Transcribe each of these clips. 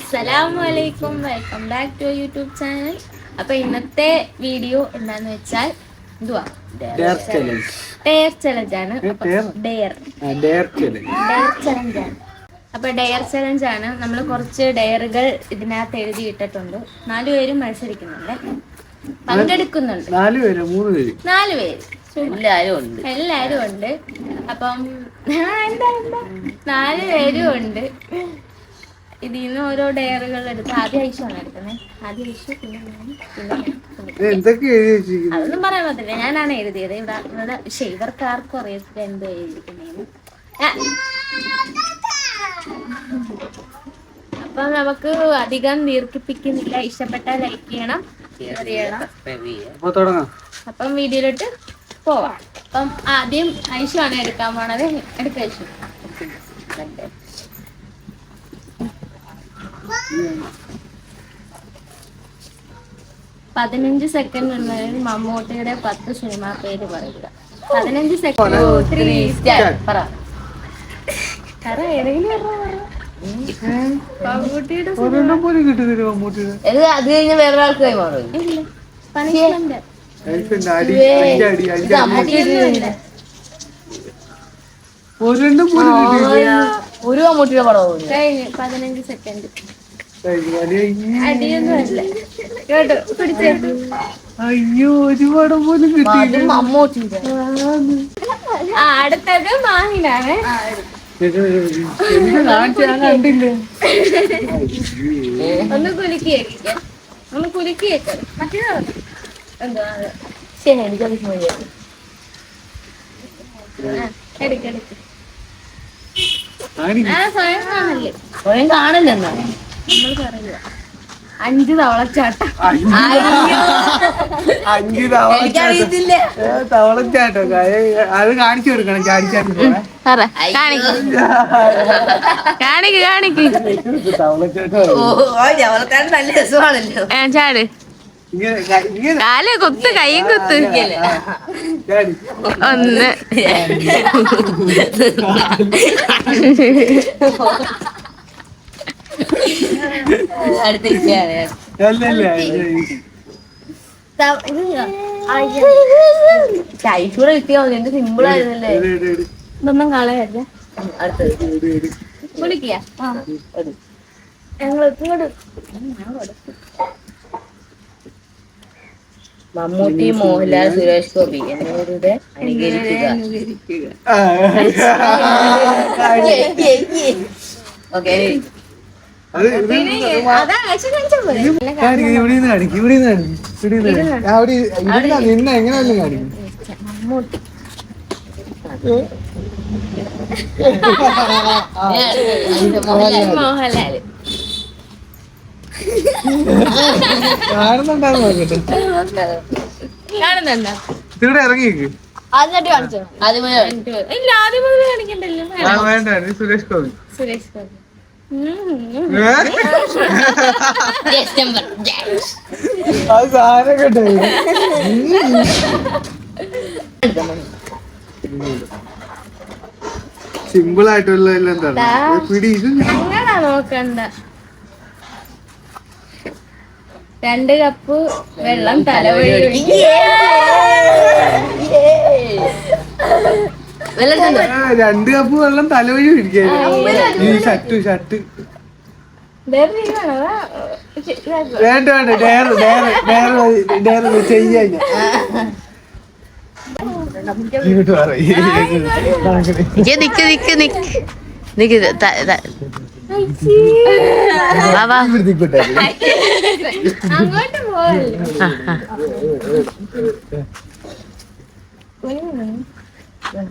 അസ്സലാമലൈക്കും, welcome back to YouTube channel. അപ്പൊ ഇന്നത്തെ വീഡിയോ എന്താന്ന് വെച്ചാൽ എന്തുവാ, ഡെയർ ചലഞ്ച് ആണ്. ഡെയർ ചലഞ്ച് ആണ്. അപ്പൊ ഡെയർ ചലഞ്ച് ആണ്. നമ്മൾ കുറച്ച് ഡെയറുകൾ ഇതിനകത്ത് എഴുതിയിട്ടിട്ടുണ്ട്. 4 പേരും മത്സരിക്കുന്നുണ്ട്, പങ്കെടുക്കുന്നുണ്ട്. 4 പേര് എല്ലാരും ഉണ്ട്. അപ്പം 4 പേരും ഉണ്ട്. ഇതിൽ നിന്ന് ഓരോ ഡയറുകൾ എടുത്ത് ആദ്യം ഐശുവാണ് എടുക്കുന്നത്. ആദ്യം ഐശു, പിന്നെ അതൊന്നും പറയാൻ പറ്റില്ല, ഞാനാണ് എഴുതിയത്. ഇവിടെ ഇവർക്കാർക്കും അറിയത്തില്ല എന്തോ എഴുതിക്കുന്നതെന്ന്. അപ്പൊ നമുക്ക് അധികം ദീർഘിപ്പിക്കുന്നില്ല. ഇഷ്ടപ്പെട്ടാൽ ലൈക്ക് ചെയ്യണം, ഷെയർ ചെയ്യണം. അപ്പം വീഡിയോയിലോട്ട് പോവാം. അപ്പം ആദ്യം ഐശു ആണ് എടുക്കാൻ പോണത്. എടുക്ക ഐശു. 15 സെക്കൻഡ് ഉള്ളതിൽ മമ്മൂട്ടിയുടെ 10 സിനിമാ പേര് പറയുക. 15 സെക്കൻഡ്. 3 സ്റ്റാർട്ട്. പറ. അത് കഴിഞ്ഞ വേറെ ആൾക്ക് കൈമാറും. ഒരു മമ്മൂട്ടിയുടെ പടം കഴിഞ്ഞ് 15 സെക്കൻഡ്. അടിയൊന്നുമല്ല കേട്ടോ, പിടിച്ചേട്ടു. അയ്യോ, ഒരു പടം പോലും കിട്ടി. മമ്മൂട്ടിയുടെ. അടുത്തത് മാഹിനാണ്. ഒന്ന് കുലുക്കി വെക്കാം, ഒന്ന് കുലുക്കി വെക്കാം. മറ്റേ എന്താ ശരി, എനിക്കത് എടുക്കെടുക്ക്. സ്വയം കാണല്ലേ, സ്വയം കാണില്ലെന്നാ നമ്മൾ പറയുക. 5 തവളച്ചാട്ടം. 5 തവളച്ചാട്ടോ. അത് കാണിച്ചു കൊടുക്കണം. ചാടിച്ചാട്ടി നല്ല രസമാണല്ലോ. ചാട്, കാല് കുത്ത്, കൈ കുത്ത്. 1 ചൈച്ചൂടെ കിട്ടിയാ മതി. എന്ത് സിമ്പിൾ ആയിരുന്നല്ലേ. ഇതൊന്നും കളയല്ലേ. അടുത്തത് വിളിക്കുക. ഞങ്ങൾ ഇങ്ങോട്ട്. മമ്മൂട്ടി, മോഹൻലാൽ, സുരേഷ് ഗോപി എന്നിവരുടെ അനുകരിക്കുക. ഓക്കെ, നിന്ന എങ്ങനെയല്ലേ കാണിക്കും. മമ്മൂട്ടി മോഹൻലാല് കാണുന്നുണ്ടാന്ന് നോക്കട്ടെ. കാണുന്നുണ്ടോ? ഇവിടെ ഇറങ്ങിയേക്ക്. ആദ്യമായിട്ട് കാണിച്ചോ? ഇല്ല, ആദ്യം മുതൽ കാണിക്കണ്ടല്ലോ. വേണ്ട, സുരേഷ് ഗോപി. സുരേഷ് ഗോപി. അത് സാധനം കേട്ടോ. സിമ്പിൾ ആയിട്ടുള്ള എന്താണ് പിടി. അങ്ങനെ നോക്കണ്ട. 2 കപ്പ് വെള്ളം തലവഴി. 2 കപ്പ് വെള്ളം തലവഴി ഒഴിക്കായിരുന്നു. ഈ ഷർട്ട് വേണ്ട വേണ്ട. ഡയർ ചെയ്യാ. അങ്ങോട്ട് പോവല്ലേ.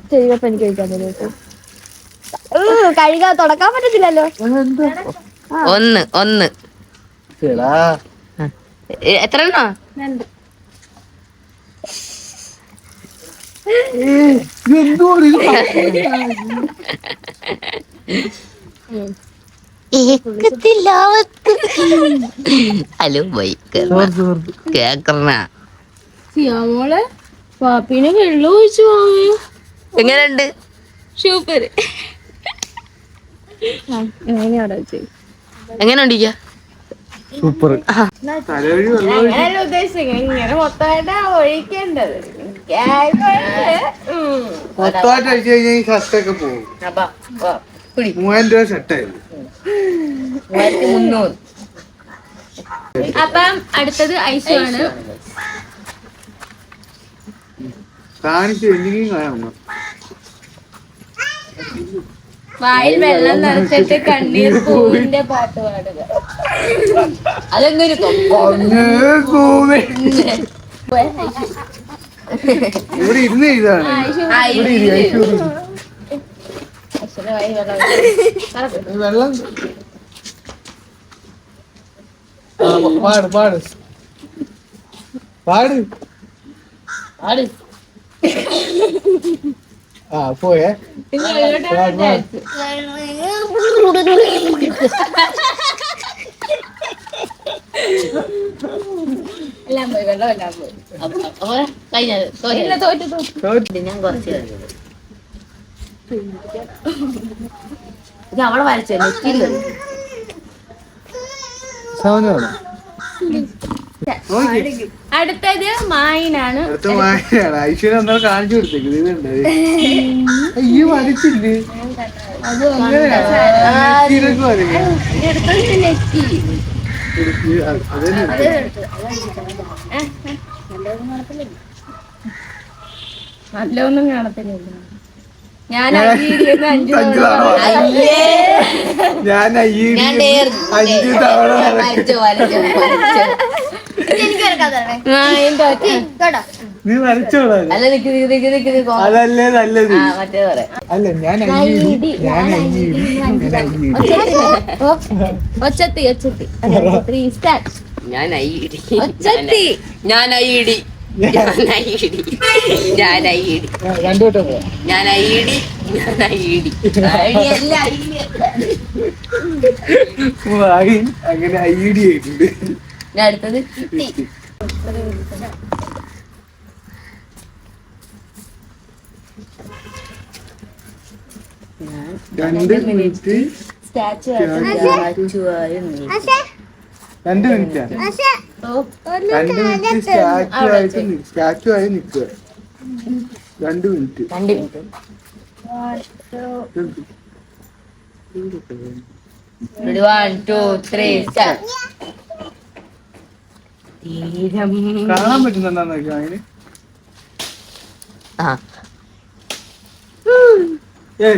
എനിക്ക് കഴിക്കാൻ കഴുകാൻ തുടക്കാൻ പറ്റത്തില്ലല്ലോ. 1 എത്ര എണ്ണോ? 2. ഹലോ ബൈ കേക്കറ മോളെ പാപ്പിനെ വെള്ളം ഒഴിച്ചു പോവേ. എങ്ങനെയുണ്ട്? സൂപ്പർ. എങ്ങനെ ഉണ്ടിക്ക? സൂപ്പർ. തലവഴി വെള്ളം അങ്ങനെയല്ല ഉദ്ദേശിച്ചത്, ഇങ്ങനെ മൊത്തമായിട്ടാ ഒഴിക്കേണ്ടത്. മൊത്തമായിട്ട് അടിച്ചു കഴിഞ്ഞാൽ ഈ ഷർട്ടൊക്കെ പോകും. 3000 രൂപ ഷർട്ടായിരുന്നു. 300. അപ്പം അടുത്തത് ഐശു ആണ്. കാണിച്ച് എന്തെങ്കിലും കാണാം. വായിൽ വെള്ളം നിറച്ചിട്ട് കണ്ണീർ പൂവിന്റെ പാട്ട് പാടുക. അതെങ്ങനെ ഇവിടെ ഇരുന്ന് ഇതാണ് വെള്ളം. പാട് പാട് പാട്. ആ പോയേ. എല്ലാം പോയി, വെള്ളം എല്ലാം പോയി. ഞാൻ കുറച്ച് ഇത് അവളെ വരച്ചേ നെറ്റില്. അടുത്തത് മായിനാണ്. അടുത്ത വായനയാണ്. ഐശ്വര്യ ഒന്നും കാണിച്ചു കൊടുത്തേക്ക്. ഇതുണ്ട് അയ്യോ വരച്ചില്ലേ. നല്ലൊന്നും കാണത്തില്ല. ഞാൻ 5 തവണ നീ വരച്ചോളാം. അതല്ലേ നല്ലത്. അല്ല ഞാൻ ഒച്ചത്തി ഞാൻ ഐഡി രണ്ടുവട്ടം അങ്ങനെ ഐഡി ആയിട്ടുണ്ട്. ഞാൻ അടുത്തത് രണ്ട് മിനിറ്റ്. സ്റ്റാച്ചു 2 മിനിറ്റാ. 2 മിനിറ്റ് സ്റ്റാച്ചു ആയി നിൽക്കുക. 2 മിനിറ്റ്. 2 മിനിറ്റ്. 1 2 3 start. കാണാൻ പറ്റുന്നുണ്ടോ അതിന്?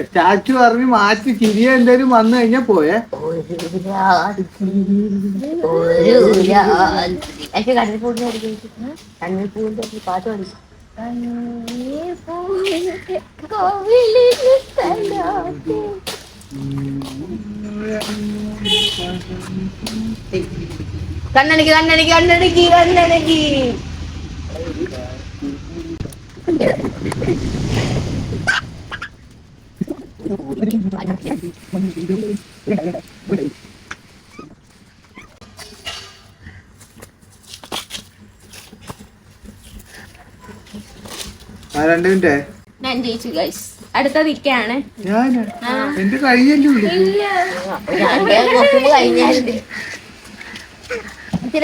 സ്റ്റാച്ചു പറഞ്ഞ് മാറ്റി ചിരിയ എന്തായാലും വന്നു കഴിഞ്ഞാ പോയേ. പാട്ട് പാടി കണ്ണടക്കി കണ്ണടക്കി കണ്ണടക്കി കണ്ണടക്കി. ആ 2 മിനിറ്റേ. ഞാൻ ജയിച്ചു ഗൈസ്. അടുത്ത നിക്കാണ്. ഞാന് എന്റെ കയ്യല്ലേ വിളിക്കും.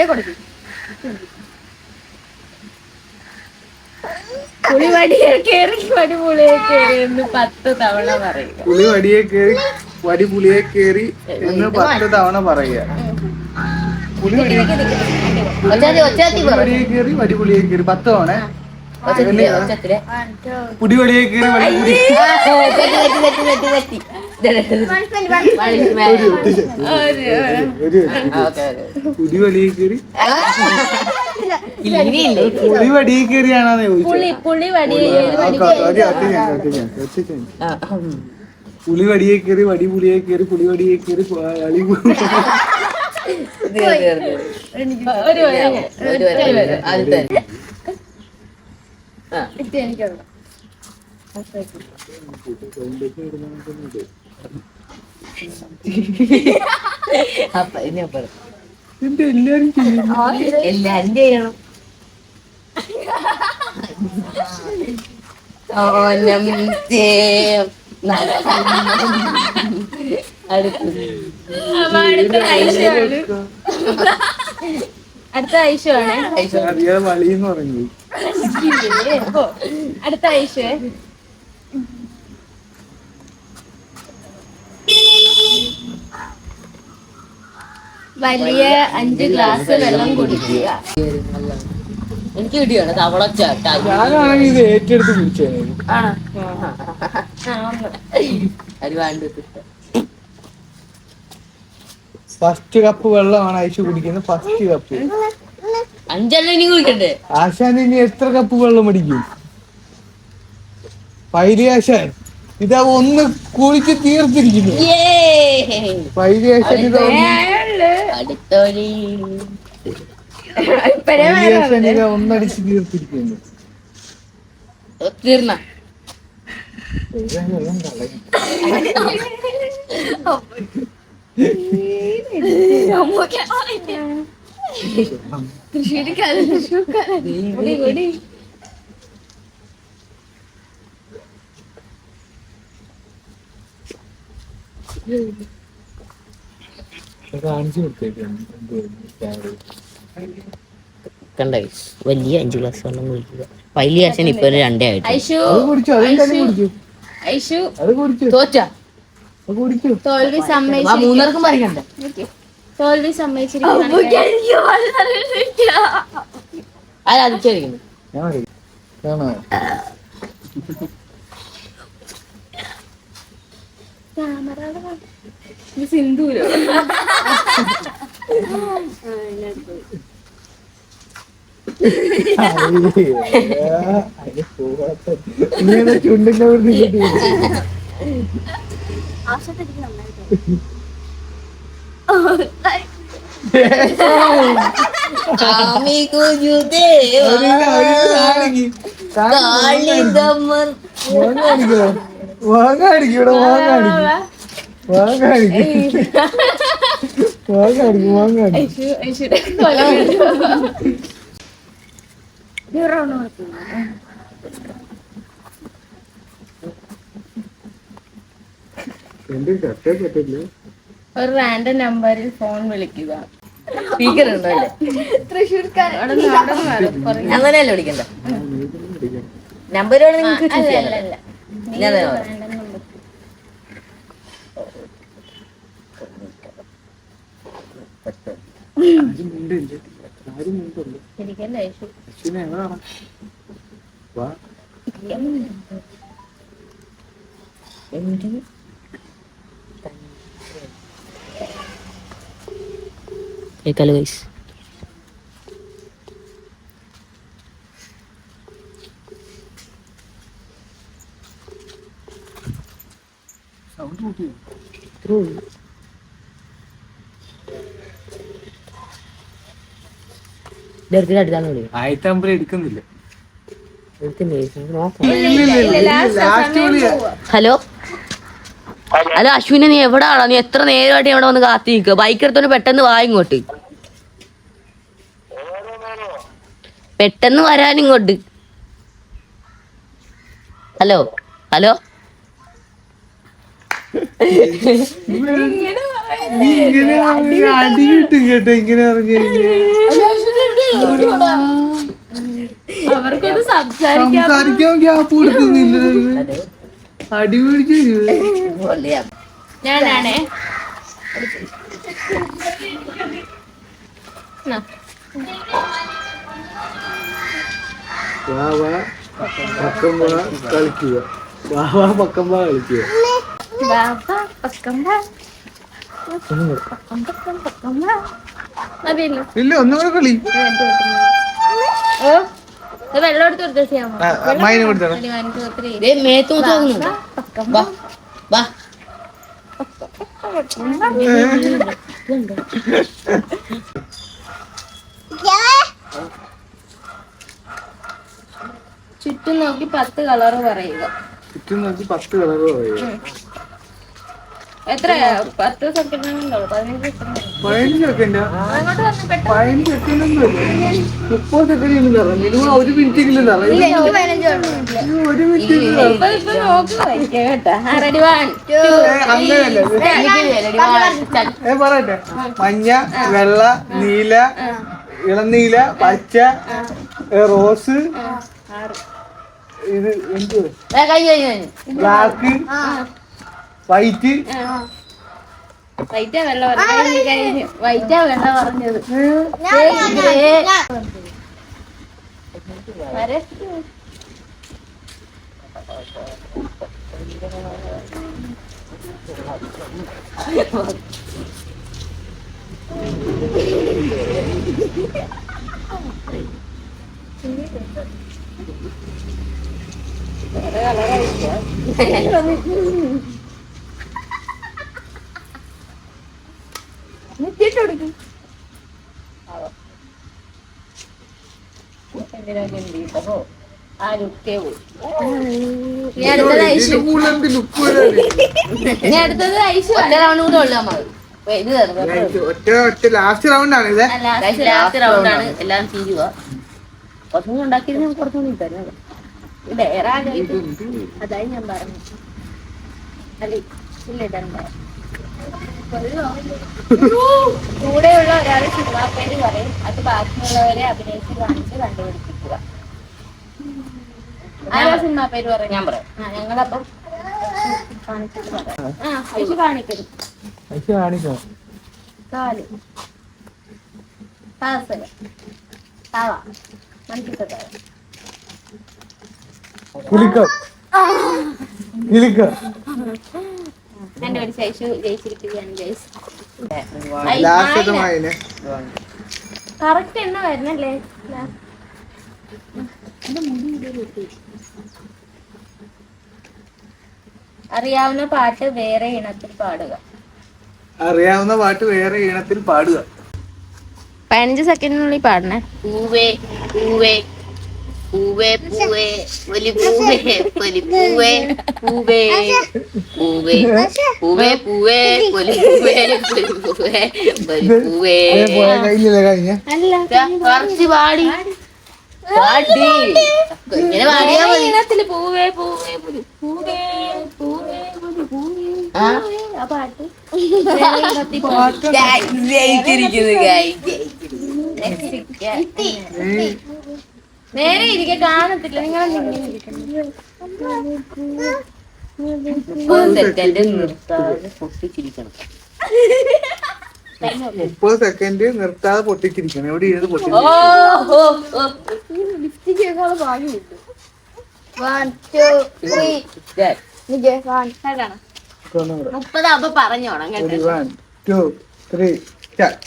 കൊടുക്കും. പുളി വടിയെ കയറി വടി പുളിയെ കയറി എന്ന് 10 തവണ പറയുക. പുളി വടിയെ കയറി വടി പുളിയെ കയറി എന്ന് 10 തവണ പറയുക. പുളി വടിയെ കയറി വടി പുളിയെ കയറി 10 തവണ. പുടി വടിയെ കയറി വടി പുളി. പുടി വടിയെ കയറി പുളി വടിയെ കയറിയാണോ ചോദിച്ചത്? പുളി വടിയെ പുളി വടിയെ കയറി വടി പുളിയെ കയറി പുളി വടിയെ കയറി കളി. അപ്പൊ ഇനി അപ്പുറം എന്റെ എല്ലാരും ചെയ്യും. എല്ലാരും ചെയ്യണം. അടുത്ത ഐശ്വര്യ. അടുത്ത ഐഷു ആണേ. അറിയാതെ വളിയെന്ന് പറഞ്ഞു. അടുത്ത ഐഷുവേ. വലിയ 5 ഗ്ലാസ് വെള്ളം കുടിക്കുക. എനിക്ക് കിട്ടിയാണ് തവളച്ചാട്ട. ഞാനാണെങ്കിൽ ഇത് ഏറ്റെടുത്ത് കുടിച്ചേ. ഫസ്റ്റ് കപ്പ് വെള്ളമാണ് ഐഷു കുടിക്കുന്നത്. ഫസ്റ്റ് കപ്പ് 5 ഇനി കുടിക്കണ്ടേ? ആശാൻ ഇനി എത്ര കപ്പ് വെള്ളം അടിക്കും? പൈലി ആശാൻ ഇതാ ഒന്ന് കുളിച്ച് തീർത്തിരിക്കുന്നു. പൈലി ആശാൻ ഇതാ ഒന്നടിച്ച് തീർത്തിരിക്കുന്നു. തീർന്ന കാണിച്ചു കൊടുത്തേക്കാണ്. കണ്ട വലിയ 5 ഗ്ലാസ് വെള്ളം കുടിക്കുക. വലിയ അച്ഛൻ ഇപ്പൊ 2 ആയിട്ട്. ഐഷു ഐഷു തോറ്റ തോൽവി മൂന്നർക്കും പറയണ്ട. തോൽവി സമ്മതിച്ചിരിക്കുന്നു. അതിരിക്കുന്നു. സിന്ധൂരോ ചുണ്ടിന്റെ ഒരു റാൻഡം നമ്പറിൽ ഫോൺ വിളിക്കുക. സ്പീക്കർ ഉണ്ടോ? അങ്ങനെയല്ല വിളിക്കണ്ട. നമ്പറുകൾ നിങ്ങൾക്ക് കേൾക്കാലോ ഗൈസ്. എടുക്കുന്നില്ല. ഹലോ ഹലോ അശ്വിനെ, നീ എവിടാണോ? നീ എത്ര നേരമായിട്ട് എവിടെ വന്ന് കാത്തി നിൽക്കുക? ബൈക്ക് എടുത്തോണ്ട് പെട്ടെന്ന് വാ ഇങ്ങോട്ട്. പെട്ടെന്ന് വരാൻ ഇങ്ങോട്ട്. ഹലോ ഹലോ അടി കിട്ടും കേട്ടോ ഇങ്ങനെ പറഞ്ഞു. അവർക്കൊന്ന് സംസാരിക്കാൻ ഗ്യാപ്പ് കൊടുക്കുന്നില്ല. അടി പിടിച്ചു. ഞാനാണേ. പക്കം കളിക്കുക. പക്കം കളിക്കുക. ഇല്ല ഒന്നും കൂടെ കളി. വെള്ളം എടുത്ത് കൊടുത്താൽ ചെയ്യാമോ? മൈന കൊടുത്തോ. ചുറ്റും നോക്കി 10 കളറ് പറയുക. ചുറ്റും നോക്കി 10 കളർ പറയുക. എത്ര 10 സെക്കൻഡ് 15 സെക്കൻഡ് 15 സെക്കൻഡാ? അങ്ങോട്ട് വന്ന് പെട്ടെന്ന് 15 സെക്കൻഡ് ഒന്നുമില്ല, 30 സെക്കൻഡ് മിനിമം 1 മിനിറ്റെങ്കിലും തരാം. ഒരു മിനിറ്റ് ഇപ്പൊ നോക്ക് വായിക്കാം കേട്ടാ. റെഡി 1 2 അങ്ങനെയല്ലേ പറയട്ടെ. മഞ്ഞ, വെള്ള, നീല, ഇളനീല, പച്ച, റോസ്, ഇത് എന്ത് ബ്ലാക്ക്, വൈറ്റ്. വൈറ്റാ വെള്ള പറഞ്ഞു. വൈറ്റാ വെള്ള പറഞ്ഞത്. അടുത്തത് ഐശു. ഒറ്റ റൗണ്ട് കൂടെ ഉള്ളു നമ്മൾ. ഒറ്റ ലാസ്റ്റ് റൗണ്ട് ആണ് ഇത്. ലാസ്റ്റ് റൗണ്ട് ആണ്. എല്ലാം തീരുക. കുറച്ചും ഉണ്ടാക്കിയത് കുറച്ചുകൂടി തരും. അതായി ഞാൻ പറഞ്ഞു. കൂടെയുള്ള ഒരാള് സിനിമാ പേര് പറയും. അത് ബാക്കിയുള്ളവരെ അഭിനയിച്ച് കാണിച്ച് കണ്ടുപിടിപ്പിക്കുക. ആരാ സിനിമാ പേര് പറയും? ഞാൻ പറയാം. ഞങ്ങളപ്പം കാണിച്ചിട്ട് പറയാം. ഐശു കാണിക്കരുത്. കാല് കാസല തവ മനസ്സിലത്തെ തവ എന്റെ ഒരു ശൈശു ജയിച്ചിരിക്കുകയാണ്. കറക്റ്റ് എണ്ണ വരുന്നല്ലേ? അറിയാവുന്ന പാട്ട് വേറെ ഇനത്തിൽ പാടുക. 15 സെക്കൻഡിനുള്ളിൽ പാടണേ. പൂവേ പൂവേ പൂവേ പൂവേ പൊലി പൂവേ പൊലി പൂവേ പൂവേ പൂവേ പൂവേ പൂവേ പൊലി പൂവേ പൊലി പൂവേ പൊലി പൂവേ. കുറച്ച് പാടി പാടി ഇങ്ങനെ പാടിയാ മതി. ഇനത്തില് പൂവേ പൂവേ പൊലി പൂവേ പൂവേ പൊലി പൂവേ ആ പാട്ട് നേരെ ഇരിക്കെ കാണത്തില്ല. നിങ്ങൾ 30 സെക്കൻഡ് നിർത്താതെ പൊട്ടിച്ചിരിക്കണം. 30 സെക്കൻഡ് നിർത്താതെ പൊട്ടിച്ചിരിക്കണം. എവിടെ ഇരുന്ന് പൊട്ടിച്ചിരിക്കണം. ലിഫ്റ്റ് ചെയ്താൽ ഭാഗ്യം കിട്ടും. 1 2 3 30 ആവുമ്പോ പറഞ്ഞോണം കേട്ടോ. 1 2 3 സ്റ്റാർട്ട്.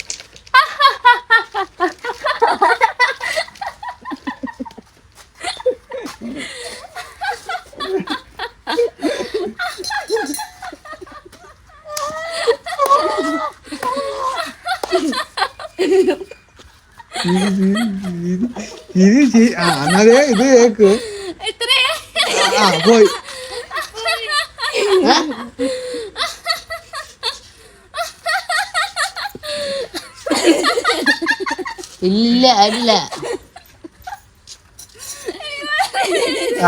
ഇത് കേക്ക് പോയി. ഇല്ല ഇല്ല.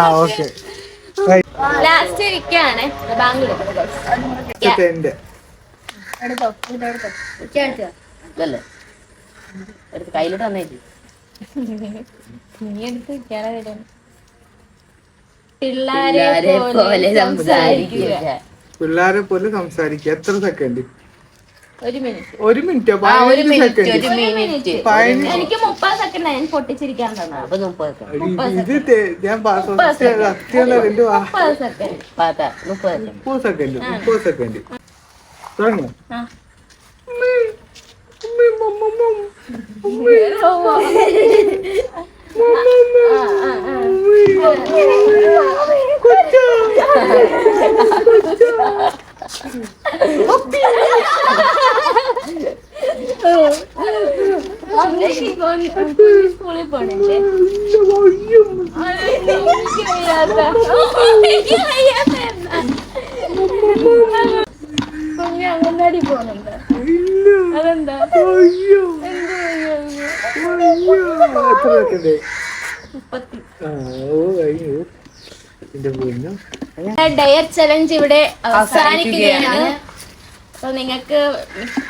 ഓക്കെ ലാസ്റ്റ് ഇരിക്കാണ്. ബാങ്ക് ഇതല്ലേ എടുത്ത് കയ്യിലോട്ട് വന്നേക്ക്. നീ എടുത്ത് വെക്കാനാ വരും. പിള്ളേരെ പോലെ സംസാരിക്കുക. പിള്ളേരെ പോലെ സംസാരിക്കുക. എത്ര സെക്കൻഡ്? 1 മിനിറ്റ്. 1 minute 15 second. എനിക്ക് 30 സെക്കൻഡ് ഞാൻ പൊട്ടിച്ചിരിക്കാൻ തന്നെ. അപ്പൊ 30 സെക്കൻഡ്. ഇത് ഞാൻ 30 സെക്കൻഡ് തുടങ്ങി. സ്കൂളിൽ പോണില്ലേ? അതെന്താ അയ്യോ എന്ത് അയ്യോ? എത്ര വെക്കണ്ടേ? 30. അയ്യോ എന്റെ പൊന്നു. ഡയർ ചലഞ്ച് ഇവിടെ അവസാനിക്കുകയാണ്. അപ്പൊ നിങ്ങൾക്ക്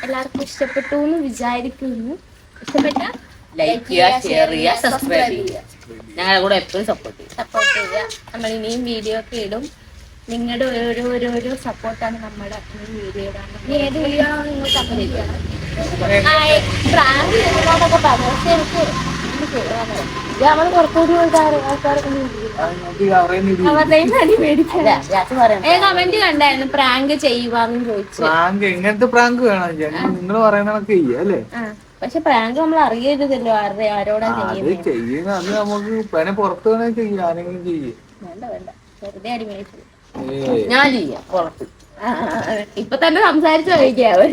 എല്ലാവർക്കും ഇഷ്ടപ്പെട്ടു എന്ന് വിചാരിക്കുന്നു. ഇഷ്ടപ്പെട്ട ലൈക്ക് ചെയ്യുക, ഷെയർ ചെയ്യുക, സബ്സ്ക്രൈബ് ചെയ്യുക. ഞങ്ങളെ കൂടെ എപ്പോഴും സപ്പോർട്ട് ചെയ്യുക. സപ്പോർട്ട് ചെയ്യുക. നമ്മൾ ഇനിയും വീഡിയോ ഒക്കെ ഇടും. നിങ്ങളുടെ ഓരോ സപ്പോർട്ടാണ് നമ്മുടെ വീഡിയോ ഇടാൻ. ഏത് വീഡിയോ ആണോ നിങ്ങൾ കമന്റ് ചെയ്യണം. പ്രാങ്ക് ചെയ്യുന്നതൊക്കെ പറഞ്ഞു. പക്ഷെ എനിക്ക് നമ്മൾ പുറത്തോട്ട് പോയിട്ട് ആൾക്കാരൊക്കെ അവരുടെയും അടി മേടിക്കാം. കമന്റ് കണ്ടായിരുന്നു പ്രാങ്ക് ചെയ്യുവാന്ന് ചോദിച്ചു. പ്രാങ്ക് എങ്ങനത്തെ പ്രാങ്ക് വേണം? നിങ്ങൾ പറയുന്നതൊക്കെ ചെയ്യാ അല്ലേ? പക്ഷെ പ്രാങ്ക് നമ്മൾ അറിയരുതല്ലോ ആരോടാ അത് ചെയ്യുന്ന അത് നമുക്ക് പിന്നെ പുറത്ത് വേണേ ചെയ്യും. ആരെങ്കിലും ചെയ്യും. വേണ്ട വെറുതെ അടി മേടിച്ചു. ഞാൻ ചെയ്യാം പുറത്ത്. ഇപ്പൊ തന്നെ സംസാരിച്ചു കഴിക്കാവൻ.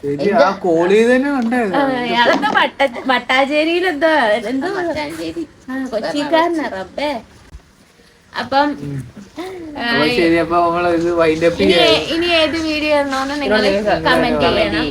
ശരി, ആ കോൾ ചെയ്ത് തന്നെ ഉണ്ടായിരുന്നു. അയാളൊക്കെ വട്ടാശ്ശേരിയിൽ എന്തോ കൊച്ചിക്കാരനാ റബ്ബേ. അപ്പം ശരി, അപ്പൊ നമ്മള് ഇത് വൈൻഡപ്പ് ചെയ്യാം. ഇനി ഏത് വീഡിയോ ആണോന്ന് നിങ്ങൾ കമന്റ് ചെയ്യണം.